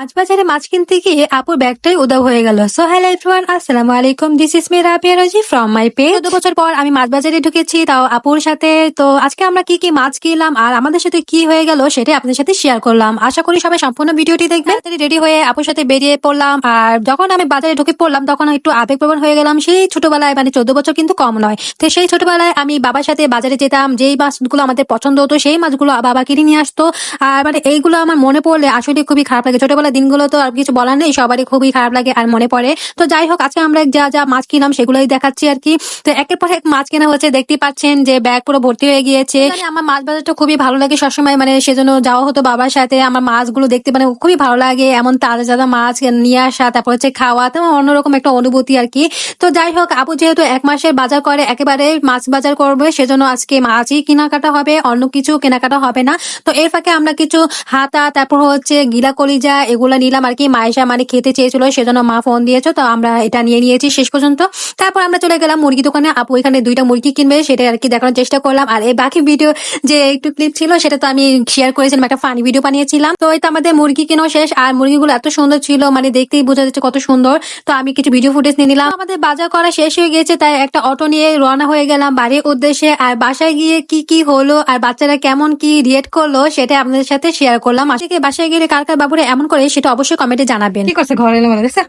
মাছ বাজারে মাছ কিনতে গিয়ে আপুর ব্যাগটাই উধাও হয়ে গেল। সো হ্যালো এভরিওয়ান, আসসালামু আলাইকুম, দিস ইজ মি রাবিয়া রাজি ফ্রম মাই পেজ। 14 বছর পর আমি মাছ বাজারে ঢুকেছি, তাও আপুর সাথে। তো আজকে আমরা কি কি মাছ কিনলাম আর আমাদের সাথে কি হয়ে গেল সেটাই আপনাদের সাথে শেয়ার করলাম। আশা করি সবাই সম্পূর্ণ ভিডিওটি দেখবেন। তাড়াতাড়ি রেডি হয়ে আপুর সাথে বেরিয়ে পড়লাম। আর যখন আমি বাজারে ঢুকে পড়লাম তখন একটু আবেগপ্রবণ হয়ে গেলাম। সেই ছোটবেলায়, মানে 14 বছর কিন্তু কম নয়। তো সেই ছোটবেলায় আমি বাবার সাথে বাজারে যেতাম, যেই মাছগুলো আমাদের পছন্দ হতো সেই মাছগুলো বাবা কিনে নিয়ে আসতো। আর মানে এইগুলো আমার মনে পড়লে আসলে খুবই খারাপ লাগে। ছোটবেলার দিনগুলো তো আর কিছু বলার নেই, সবারই খুবই খারাপ লাগে আর মনে পড়ে। তো যাই হোক, আজকে আমরা যা যা মাছ কিনলাম সেগুলোই দেখাচ্ছি আর কি। তো একের পর এক মাছ কেনা হচ্ছে, দেখতেই পাচ্ছেন যে ব্যাগ পুরো ভর্তি হয়ে গিয়েছে। মানে আমার মাছ বাজারটা খুবই ভালো লাগে সবসময়, মানে সেজন্য যাওয়া হতো বাবার সাথে। আমার মাছগুলো দেখতে মানে খুবই ভালো লাগে, এমন তাজা তাজা মাছ নিয়ে আসা, তারপর হচ্ছে খাওয়া, তো অন্যরকম একটা অনুভূতি আর কি। তো যাই হোক, আপু যেহেতু 1 মাসের বাজার করে, একেবারে মাছ বাজার করবে, সেজন্য আজকে মাছই কেনাকাটা হবে, অন্য কিছু কেনাকাটা হবে না। তো এর ফাঁকে আমরা কিছু হাতা, তারপর হচ্ছে গিলা কলিজা, এগুলা নিলাম আর কি। মায়েশা মানে খেতে চেয়েছিল, সেজন্য মা ফোন দিয়েছে, তো আমরা এটা নিয়ে নিয়েছি শেষ পর্যন্ত। তারপর আমরা চলে গেলাম মুরগি দোকানে। আপু এখানে 2টা মুরগি কিনবে, সেটা আর কি দেখানোর চেষ্টা করলাম। আর এই বাকি ভিডিও যে একটু ক্লিপ ছিল সেটা তো আমি শেয়ার করেছিলাম, একটা ফানি ভিডিও বানিয়েছিলাম। তো এটা আমাদের মুরগি কেনাও শেষ। আর মুরগিগুলো এত সুন্দর ছিল, মানে দেখতেই বোঝা যাচ্ছে কত সুন্দর। তো আমি কিছু ভিডিও ফুটেজ নিয়ে নিলাম। আমাদের বাজার করা শেষ হয়ে গেছে, তাই একটা অটো নিয়ে রওনা হয়ে গেলাম বাড়ির উদ্দেশ্যে। আর বাসায় গিয়ে কি কি হলো আর বাচ্চারা কেমন কি রিয়েক্ট করলো সেটা আপনাদের সাথে শেয়ার করলাম। আজকে বাসায় গেলে কার কার বাবুরা এমন করে সেটা অবশ্যই কমেন্টে জানাবেন। কি করছে ঘরে এলো বলে দেখছো?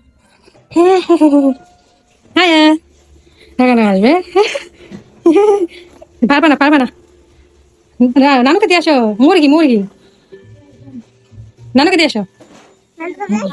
হ্যাঁ, এখানে আসবে। পারবে না, পারবে না। নানুকে দিয়ে আসো, মুরগি মুরগি, নানুকে দিয়ে আসো।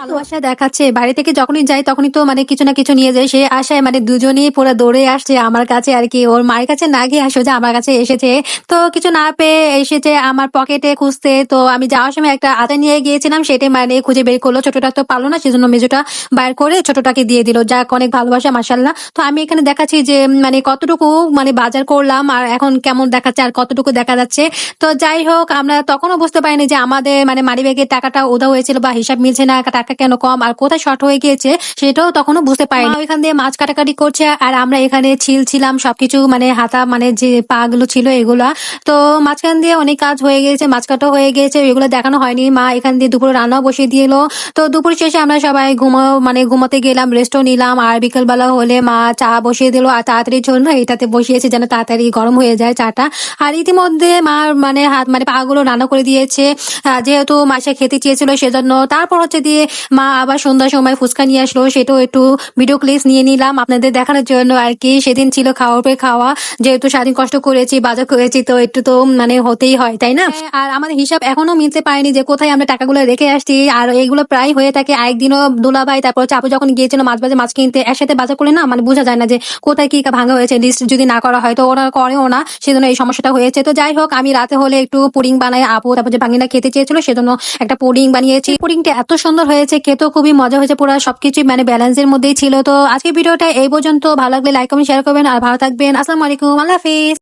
ভালোবাসা দেখাচ্ছে। বাড়ি থেকে যখনই যাই তখনই তো মানে কিছু না কিছু নিয়ে যায়। সে আশায় মানে দুজনেই পুরো দৌড়ে আসছে আমার কাছে আর কি। ওর মায়ের কাছে না গিয়ে সোজা আমার কাছে এসেছে। তো কিছু না পেয়ে এসেছে আমার পকেটে খুঁজতে। তো আমি যাওয়ার সময় একটা আটা নিয়ে গিয়েছিলাম, সেটাই মানে খুঁজে বের করলো। ছোটটা তো পারলো না, সেজন্য মেজোটা বাইর করে ছোটটাকে দিয়ে দিল। যাক, অনেক ভালোবাসা, মাশাআল্লাহ। তো আমি এখানে দেখাচ্ছি যে মানে কতটুকু মানে বাজার করলাম আর এখন কেমন দেখাচ্ছে আর কতটুকু দেখা যাচ্ছে। তো যাই হোক, আমরা তখনও বুঝতে পারিনি যে আমাদের মানে মানিব্যাগের টাকাটা উধাও হয়েছিল বা হিসাব মিলছে না, টাকা কেন কম আর কোথায় শর্ট হয়ে গিয়েছে সেটাও তখনও বুঝতে পারিনি। এখান দিয়ে মাছ কাটাকাটি করছে আর আমরা এখানে ছিলাম সবকিছু, মানে হাতা মানে যে পা গুলো ছিল এগুলা। তো মাঝখান দিয়ে অনেক কাজ হয়ে গেছে, মাছ কাটা হয়ে গেছে, এগুলো দেখানো হয়নি। মা এখান দিয়ে দুপুরে রান্নাও বসিয়ে দিল। তো দুপুর শেষে আমরা সবাই ঘুমাতে গেলাম, রেস্টও নিলাম। আর বিকেলবেলা হলে মা চা বসিয়ে দিল, আর তাড়াতাড়ির জন্য এটাতে বসিয়েছে যেন তাড়াতাড়ি গরম হয়ে যায় চাটা। আর ইতিমধ্যে মা মানে হাত মানে পা গুলো রান্না করে দিয়েছে, যেহেতু মাসে খেতে চেয়েছিল সেজন্য। তারপর হচ্ছে দিয়ে মা আবার সন্ধ্যার সময় ফুচকা নিয়ে আসলো, সেটাও একটু ভিডিও ক্লিপস নিয়ে নিলাম আপনাদের দেখানোর জন্য আর কি। সেদিন ছিল খাওয়ার পরে খাওয়া, যেহেতু সারাদিন কষ্ট করেছি, বাজার করেছি, তো একটু তো মানে হতেই হয়, তাই না? আর আমাদের হিসাব এখনো মিলতে পারেনি যে কোথায় আমরা টাকাগুলো রেখে আসছি। আর এগুলো প্রায় হয়ে থাকে। আরেকদিনও দুলাভাই তারপর হচ্ছে আপু যখন গিয়েছিল মাছ বাজারে মাছ কিনতে, একসাথে বাজার করলে না মানে বোঝা যায় না যে কোথায় কি ভাঙা হয়েছে। লিস্ট যদি না করা হয় তো ওরা করেও না, সেজন্য এই সমস্যাটা হয়েছে। তো যাই হোক, আমি রাতে হলে একটু পুডিং বানাই, আপু তারপর যে ভাঙিনা খেতে চেয়েছিল সেজন্য একটা পুডিং বানিয়েছি। পুডিংটা এত সুন্দর হয়েছে, খেতেও খুবই মজা হয়েছে, পুরো সবকিছু মানে ব্যালেন্সের মধ্যেই ছিল। তো আজকে ভিডিওটা এই পর্যন্ত। ভালো লাগলে লাইক কমেন্ট শেয়ার করবেন আর ভালো থাকবেন। আসসালামু আলাইকুম, আল্লাহ হাফিজ।